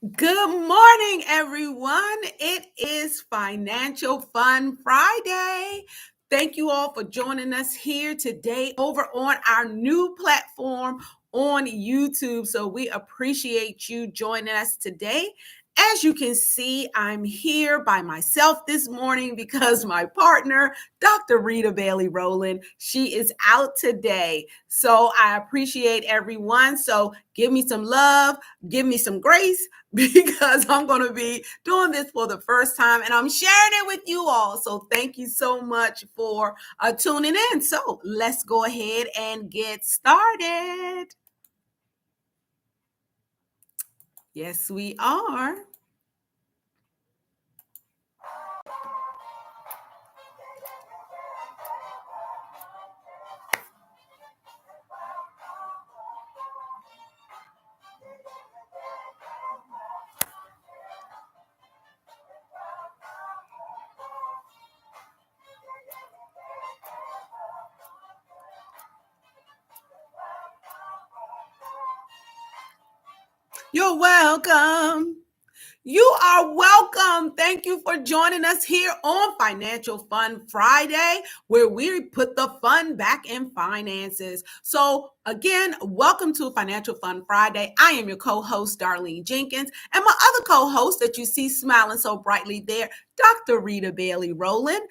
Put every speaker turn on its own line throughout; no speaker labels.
Good morning, everyone. It is Financial Fun Friday. Thank you all for joining us here today over on our new platform on YouTube. So we appreciate you joining us today. As you can see, I'm here by myself this morning because my partner, Dr. Rita Bailey Rowland, she is out today. So I appreciate everyone. So give me some love, give me some grace because I'm going to be doing this for the first time and I'm sharing it with you all. So thank you so much for tuning in. So let's go ahead and get started. Yes, we are. You're welcome. You are welcome. Thank you for joining us here on Financial Fun Friday, where we put the fun back in finances. So, again, welcome to Financial Fun Friday. I am your co host, Darlene Jenkins, and my other co host that you see smiling so brightly there, Dr. Rita Bailey Rowland.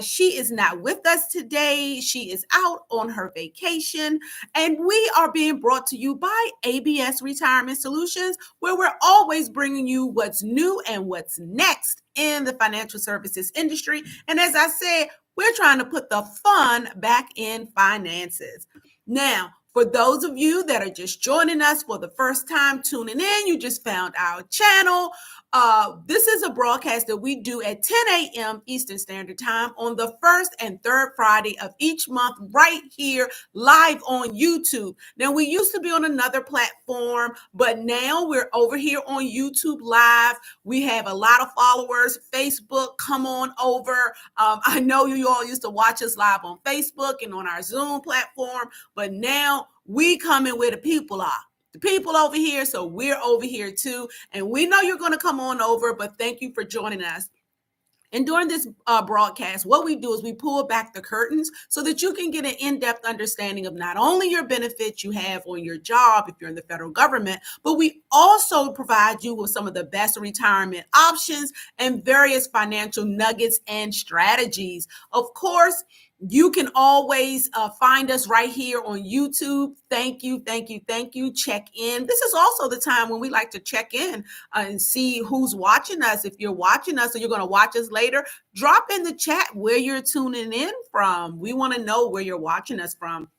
She is not with us today. She is out on her vacation, and we are being brought to you by ABS Retirement Solutions, where we're always bringing you what's new and what's next in the financial services industry. And as I said, we're trying to put the fun back in finances. Now, for those of you that are just joining us for the first time tuning in, you just found our channel. This is a broadcast that we do at 10 a.m. Eastern Standard Time on the first and third Friday of each month, right here live on YouTube. Now, we used to be on another platform, but now we're over here on YouTube Live. We have a lot of followers. Facebook, come on over. I know you all used to watch us live on Facebook and on our Zoom platform, but now we come in where the people are. The people over here, so we're over here too. And we know you're going to come on over, but thank you for joining us. And during this broadcast, what we do is we pull back the curtains so that you can get an in-depth understanding of not only your benefits you have on your job if you're in the federal government, but we also provide you with some of the best retirement options and various financial nuggets and strategies. Of course, you can always find us right here on YouTube. Thank you, thank you, thank you. Check in. This is also the time when we like to check in and see who's watching us. If you're watching us or you're going to watch us later, drop in the chat where you're tuning in from. We want to know where you're watching us from.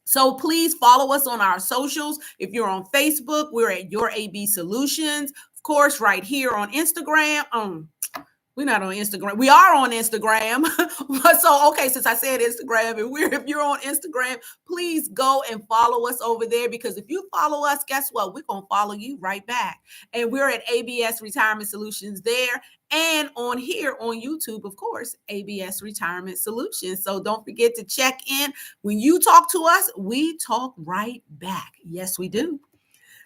So please follow us on our socials. If you're on Facebook, we're at Your AB Solutions. Of course, right here on Instagram. We're not on Instagram. We are on Instagram. So, okay, since I said Instagram, and if you're on Instagram, please go and follow us over there, because if you follow us, guess what? We're going to follow you right back. And we're at ABS Retirement Solutions there. And on here on YouTube, of course, ABS Retirement Solutions. So don't forget to check in. When you talk to us, we talk right back. Yes, we do.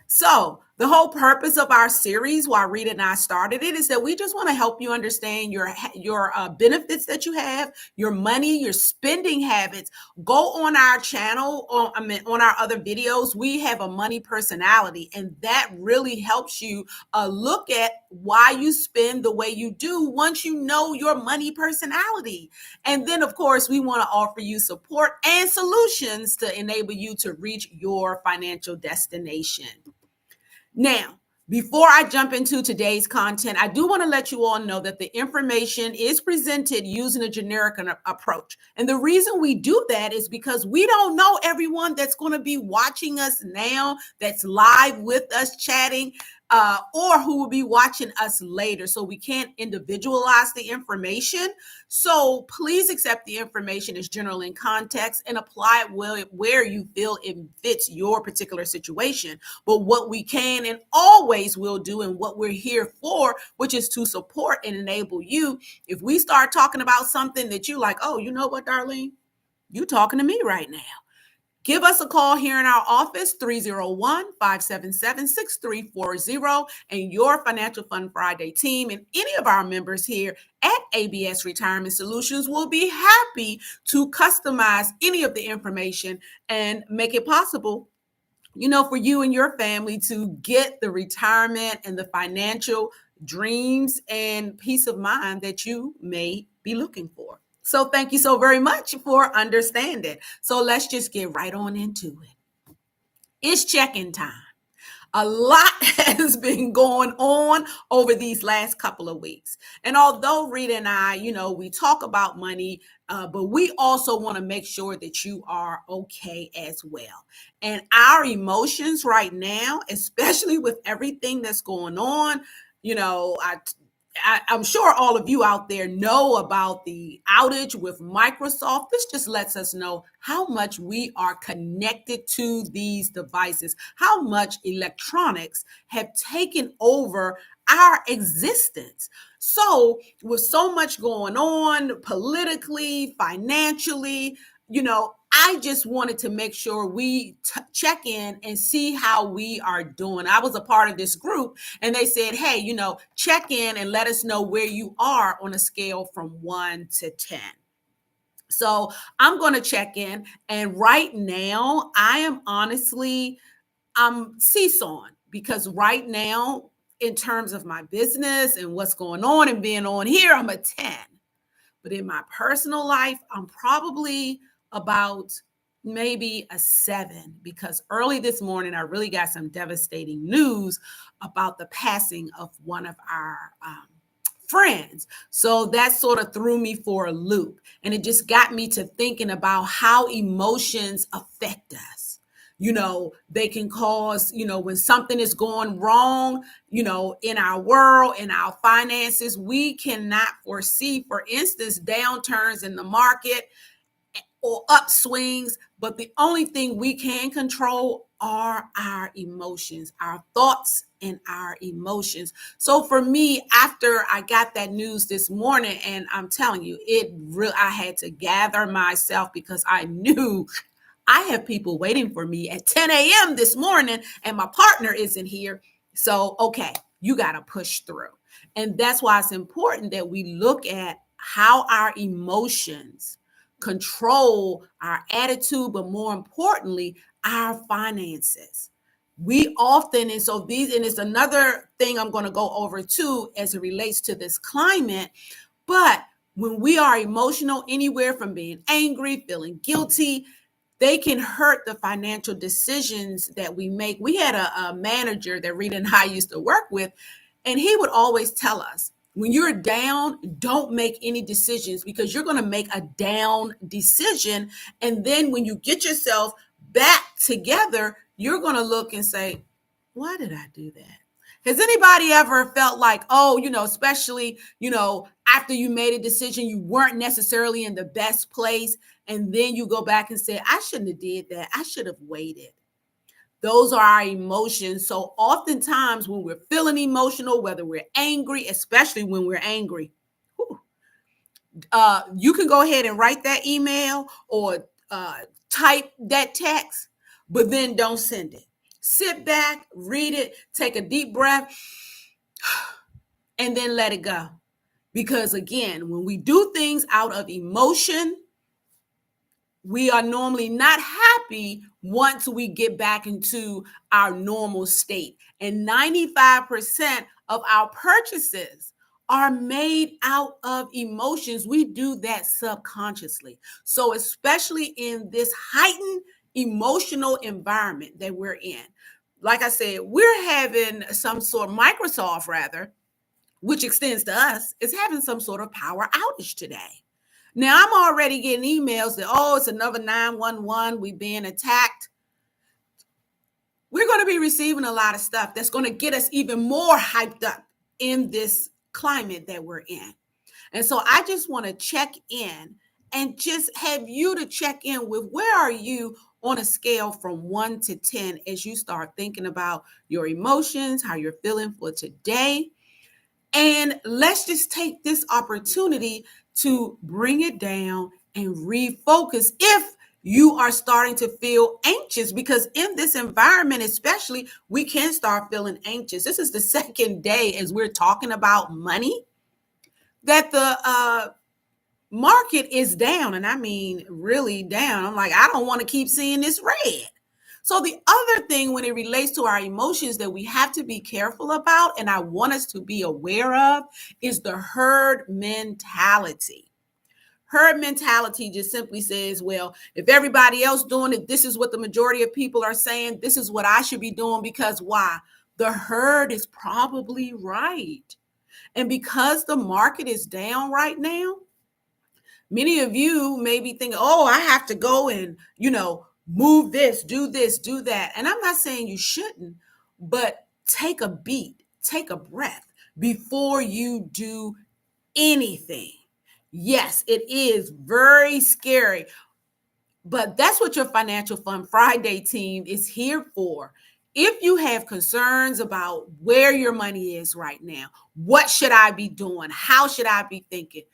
So the whole purpose of our series, why Rita and I started it, is that we just want to help you understand your benefits that you have, your money, your spending habits. Go on our channel, on our other videos. We have a money personality, and that really helps you look at why you spend the way you do once you know your money personality. And then, of course, we want to offer you support and solutions to enable you to reach your financial destination. Now, before I jump into today's content, I do want to let you all know that the information is presented using a generic approach. And the reason we do that is because we don't know everyone that's going to be watching us now, that's live with us chatting, or who will be watching us later. So we can't individualize the information. So please accept the information as general in context and apply it where you feel it fits your particular situation. But what we can and always will do, and what we're here for, which is to support and enable you. If we start talking about something that you like, oh, you know what, Darlene? You talking to me right now. Give us a call here in our office, 301-577-6340, and your Financial Fun Friday team and any of our members here at ABS Retirement Solutions will be happy to customize any of the information and make it possible, for you and your family to get the retirement and the financial dreams and peace of mind that you may be looking for. So thank you so very much for understanding. So let's just get right on into it. It's check-in time. A lot has been going on over these last couple of weeks. And although Rita and I, we talk about money, but we also want to make sure that you are okay as well. And our emotions right now, especially with everything that's going on, I'm sure all of you out there know about the outage with Microsoft. This just lets us know how much we are connected to these devices, how much electronics have taken over our existence. So with so much going on politically, financially, I just wanted to make sure we check in and see how we are doing. I was a part of this group and they said, hey, check in and let us know where you are on a scale from 1 to 10. So I'm going to check in. And right now, I'm seesawing because right now, in terms of my business and what's going on and being on here, I'm a 10. But in my personal life, I'm probably about maybe a 7 because early this morning, I really got some devastating news about the passing of one of our friends. So that sort of threw me for a loop. And it just got me to thinking about how emotions affect us. They can cause, when something is going wrong, in our world, in our finances, we cannot foresee, for instance, downturns in the market or upswings. But the only thing we can control are our emotions, our thoughts and our emotions. So for me, after I got that news this morning, and I'm telling you, I had to gather myself because I knew I have people waiting for me at 10 a.m. this morning and my partner isn't here. So, okay, you got to push through. And that's why it's important that we look at how our emotions control our attitude, but more importantly, our finances. We often, and it's another thing I'm going to go over too as it relates to this climate, but when we are emotional, anywhere from being angry, feeling guilty, they can hurt the financial decisions that we make. We had a manager that Rita and I used to work with, and he would always tell us, when you're down, don't make any decisions because you're going to make a down decision. And then when you get yourself back together, you're going to look and say, why did I do that? Has anybody ever felt like, especially, after you made a decision, you weren't necessarily in the best place. And then you go back and say, I shouldn't have did that. I should have waited. Those are our emotions. So oftentimes when we're feeling emotional, whether we're angry, especially when we're angry, you can go ahead and write that email or type that text, but then don't send it. Sit back, read it, take a deep breath, and then let it go. Because again, when we do things out of emotion, we are normally not happy once we get back into our normal state. And 95% of our purchases are made out of emotions. We do that subconsciously. So especially in this heightened emotional environment that we're in, like I said, we're having Microsoft rather, which extends to us, is having some sort of power outage today. Now, I'm already getting emails that, it's another 911, we're being attacked. We're going to be receiving a lot of stuff that's going to get us even more hyped up in this climate that we're in. And so I just want to check in and just have you to check in with where are you on a scale from 1 to 10 as you start thinking about your emotions, how you're feeling for today. And let's just take this opportunity to bring it down and refocus if you are starting to feel anxious, because in this environment, especially, we can start feeling anxious. This is the second day as we're talking about money that the market is down. And I mean, really down. I'm like, I don't want to keep seeing this red. So the other thing when it relates to our emotions that we have to be careful about, and I want us to be aware of, is the herd mentality. Herd mentality just simply says, well, if everybody else doing it, this is what the majority of people are saying, this is what I should be doing, because why? The herd is probably right. And because the market is down right now, many of you may be thinking, oh, I have to go and, move this, do that. And I'm not saying you shouldn't, but take a beat, take a breath before you do anything. Yes, it is very scary, but that's what your Financial Fun Friday team is here for. If you have concerns about where your money is right now, what should I be doing? How should I be thinking?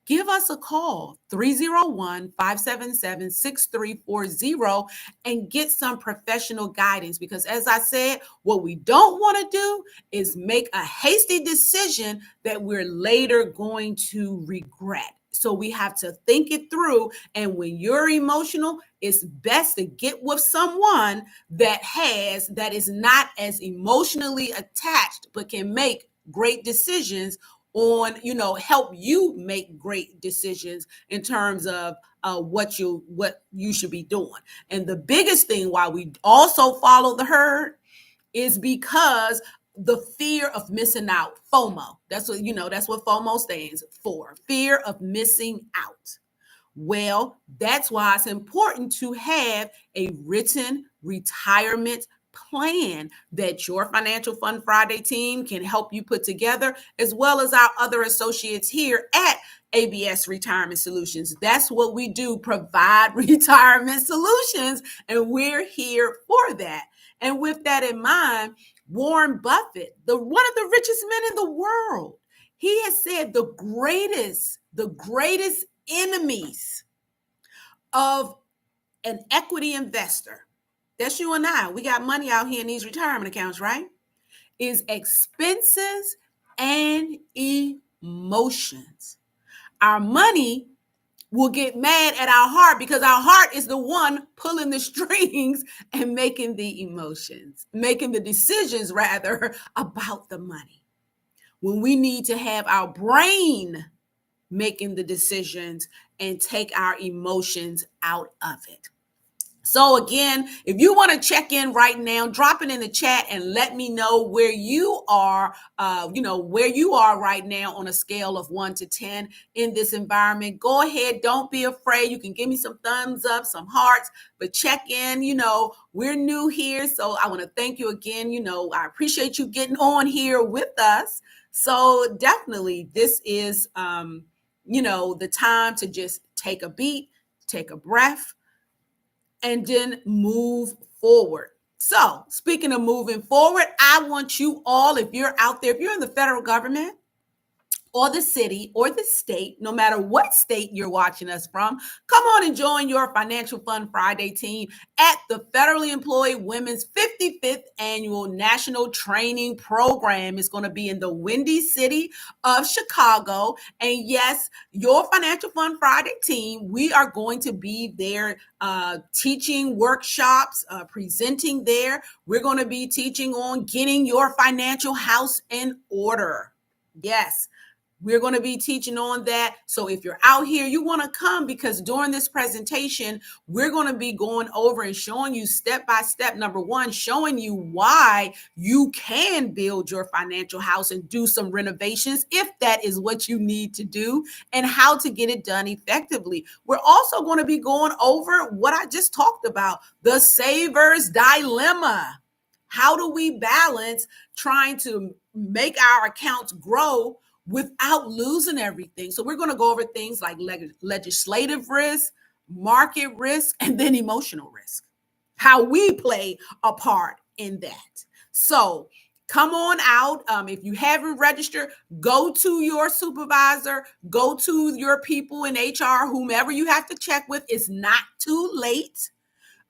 Give us a call, 301-577-6340, and get some professional guidance. Because as I said, what we don't want to do is make a hasty decision that we're later going to regret. So we have to think it through. And when you're emotional, it's best to get with someone that is not as emotionally attached, but can make great decisions on, help you make great decisions in terms of what you should be doing. And the biggest thing why we also follow the herd is because the fear of missing out, FOMO. That's what FOMO stands for, fear of missing out. Well, that's why it's important to have a written retirement plan that your Financial Fun Friday team can help you put together, as well as our other associates here at ABS Retirement Solutions. That's what we do, provide retirement solutions, and we're here for that. And with that in mind, Warren Buffett, one of the richest men in the world, he has said the greatest enemies of an equity investor, that's you and I, we got money out here in these retirement accounts, right, is expenses and emotions. Our money will get mad at our heart because our heart is the one pulling the strings and making the decisions rather about the money, when we need to have our brain making the decisions and take our emotions out of it. So again, if you want to check in right now, drop it in the chat and let me know where you are, where you are right now on a scale of 1 to 10 in this environment. Go ahead. Don't be afraid. You can give me some thumbs up, some hearts, but check in. We're new here. So I want to thank you again. I appreciate you getting on here with us. So definitely this is, the time to just take a beat, take a breath, and then move forward. So speaking of moving forward, I want you all, if you're out there, if you're in the federal government or the city or the state, no matter what state you're watching us from, come on and join your Financial Fun Friday team at the Federally Employed Women's 55th Annual National Training Program. It's going to be in the Windy City of Chicago. And yes, your Financial Fun Friday team, we are going to be there teaching workshops, presenting there. We're going to be teaching on getting your financial house in order. Yes. We're going to be teaching on that. So if you're out here, you want to come, because during this presentation, we're going to be going over and showing you step by step. Number one, showing you why you can build your financial house and do some renovations if that is what you need to do, and how to get it done effectively. We're also going to be going over what I just talked about, the saver's dilemma. How do we balance trying to make our accounts grow without losing everything? So we're going to go over things like legislative risk, market risk, and then emotional risk, how we play a part in that. So come on out. If you haven't registered, go to your supervisor, go to your people in HR, whomever you have to check with. It's not too late.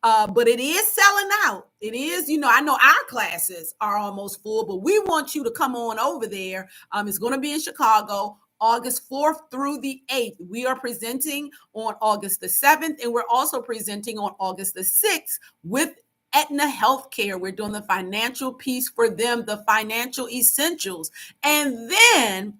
But it is selling out. It is, I know our classes are almost full, but we want you to come on over there. It's going to be in Chicago, August 4th through the 8th. We are presenting on August the 7th, and we're also presenting on August the 6th with Aetna Healthcare. We're doing the financial piece for them, the financial essentials. And then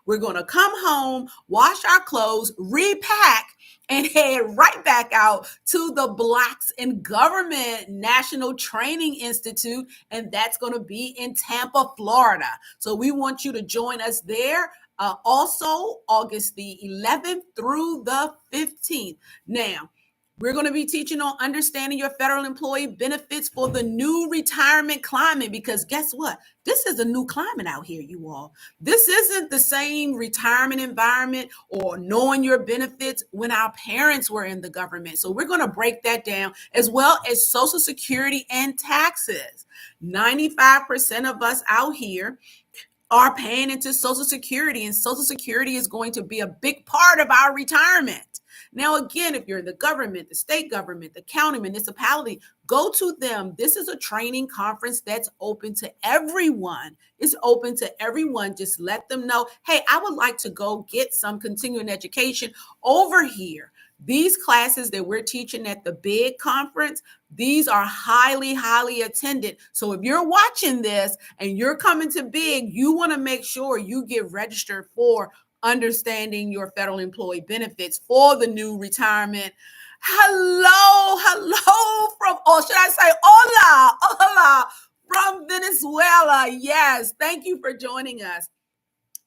we're going to come home, wash our clothes, repack, and head right back out to the Blacks in Government National Training Institute, and that's going to be in Tampa, Florida. So we want you to join us there. Also, August the 11th through the 15th. Now, we're going to be teaching on understanding your federal employee benefits for the new retirement climate, because guess what? This is a new climate out here, you all. This isn't the same retirement environment or knowing your benefits when our parents were in the government. So we're going to break that down, as well as Social Security and taxes. 95% of us out here are paying into Social Security, and Social Security is going to be a big part of our retirement. Now, again, if you're in the government, the state government, the county, municipality, go to them. This is a training conference that's open to everyone. It's open to everyone. Just let them know, hey, I would like to go get some continuing education over here. These classes that we're teaching at the big conference, these are highly, highly attended. So if you're watching this and you're coming to big, you want to make sure you get registered for understanding your federal employee benefits for the new retirement. Hello from, or should I say hola from Venezuela. Yes, thank you for joining us.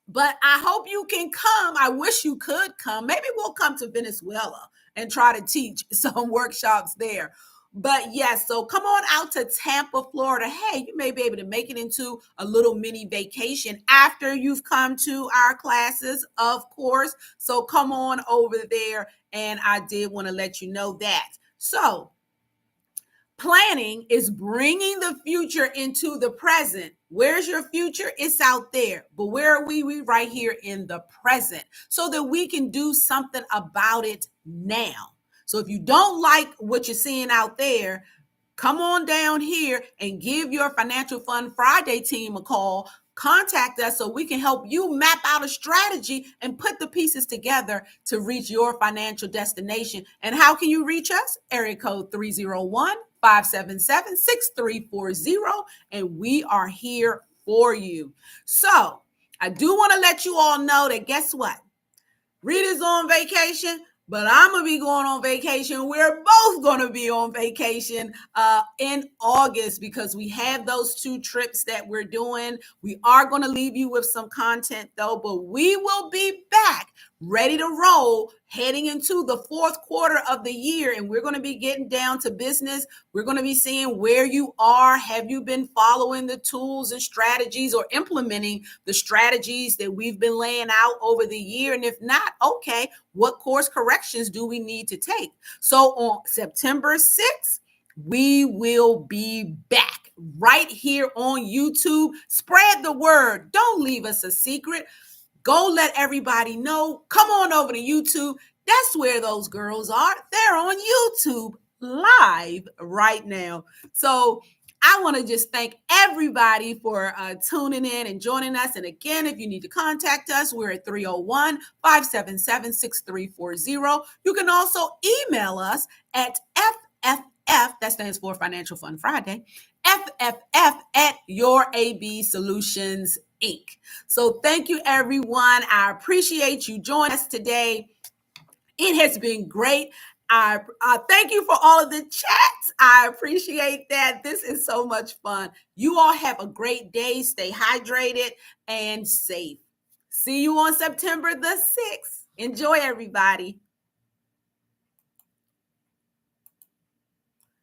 But I hope you can come. I wish you could come. Maybe we'll come to Venezuela and try to teach some workshops there. But yes, so come on out to Tampa, Florida. Hey, you may be able to make it into a little mini vacation after you've come to our classes, of course. So come on over there. And I did want to let you know that. So planning is bringing the future into the present. Where's your future? It's out there. But where are we? We right here in the present, so that we can do something about it now. So if you don't like what you're seeing out there, come on down here and give your Financial Fun Friday team a call. Contact us so we can help you map out a strategy and put the pieces together to reach your financial destination. And how can you reach us? Area code 301-577-6340. And we are here for you. So I do want to let you all know that, guess what? Rita's on vacation, but I'm going to be going on vacation. We're both going to be on vacation in August, because we have those 2 trips that we're doing. We are going to leave you with some content, though, but we will be back ready to roll heading into the 4th quarter of the year. And we're going to be getting down to business. We're going to be seeing where you are. Have you been following the tools and strategies, or implementing the strategies that we've been laying out over the year? And if not, okay, what course corrections do we need to take? So on September 6th, we will be back right here on YouTube. Spread the word. Don't leave us a secret. Go let everybody know. Come on over to YouTube. That's where those girls are. They're on YouTube live right now. So I want to just thank everybody for tuning in and joining us. And again, if you need to contact us, we're at 301-577-6340. You can also email us at FFF, that stands for Financial Fun Friday, FFF@YourABSolutions Inc. So thank you, everyone. I appreciate you joining us today. It has been great. I thank you for all of the chats. I appreciate that. This is so much fun. You all have a great day. Stay hydrated and safe. See you on September the 6th. Enjoy, everybody.